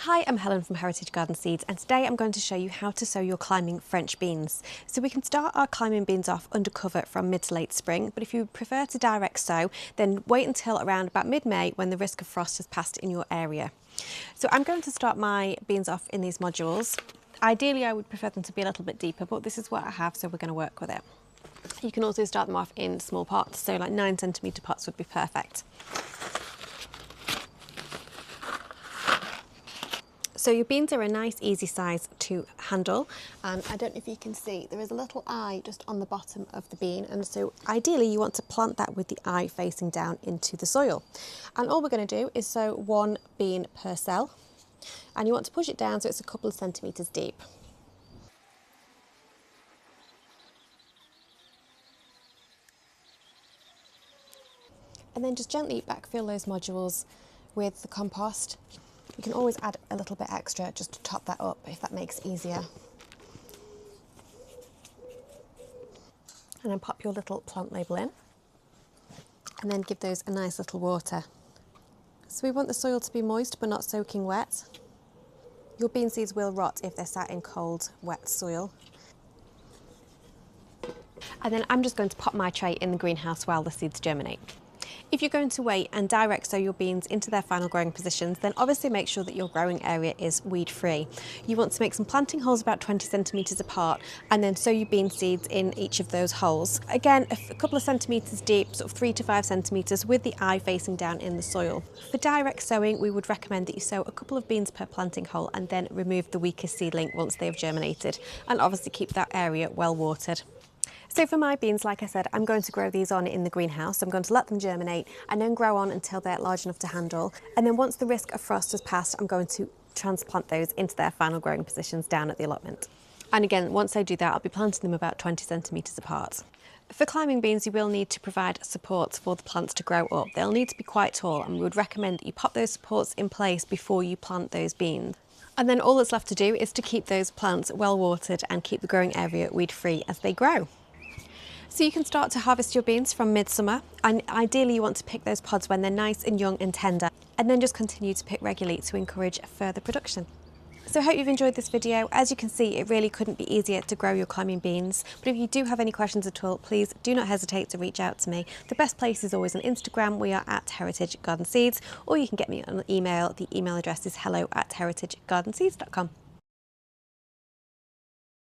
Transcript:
Hi, I'm Helen from Heritage Garden Seeds, and today I'm going to show you how to sow your climbing French beans. So we can start our climbing beans off under cover from mid to late spring, but if you prefer to direct sow, then wait until around about mid-May when the risk of frost has passed in your area. So I'm going to start my beans off in these modules. Ideally, I would prefer them to be a little bit deeper, but this is what I have, so we're going to work with it. You can also start them off in small pots, so like 9cm pots would be perfect. So your beans are a nice easy size to handle, and I don't know if you can see there is a little eye just on the bottom of the bean, and so ideally you want to plant that with the eye facing down into the soil. And all we're going to do is sow one bean per cell, and you want to push it down so it's a couple of centimetres deep. And then just gently backfill those modules with the compost. You can always add a little bit extra just to top that up if that makes it easier. And then pop your little plant label in and then give those a nice little water. So we want the soil to be moist but not soaking wet. Your bean seeds will rot if they're sat in cold, wet soil. And then I'm just going to pop my tray in the greenhouse while the seeds germinate. If you're going to wait and direct sow your beans into their final growing positions, then obviously make sure that your growing area is weed free. You want to make some planting holes about 20 centimetres apart and then sow your bean seeds in each of those holes. Again, a couple of centimetres deep, sort of 3 to 5 centimetres with the eye facing down in the soil. For direct sowing, we would recommend that you sow a couple of beans per planting hole and then remove the weakest seedling once they have germinated, and obviously keep that area well watered. So for my beans, like I said, I'm going to grow these on in the greenhouse. I'm going to let them germinate and then grow on until they're large enough to handle. And then once the risk of frost has passed, I'm going to transplant those into their final growing positions down at the allotment. And again, once I do that, I'll be planting them about 20 centimetres apart. For climbing beans, you will need to provide supports for the plants to grow up. They'll need to be quite tall, and we would recommend that you pop those supports in place before you plant those beans. And then all that's left to do is to keep those plants well watered and keep the growing area weed free as they grow. So you can start to harvest your beans from midsummer, and ideally you want to pick those pods when they're nice and young and tender, and then just continue to pick regularly to encourage further production. So I hope you've enjoyed this video. As you can see, it really couldn't be easier to grow your climbing beans, but if you do have any questions at all, please do not hesitate to reach out to me. The best place is always on Instagram. We are at Heritage Garden Seeds, or you can get me on email. The email address is hello@heritagegardenseeds.com.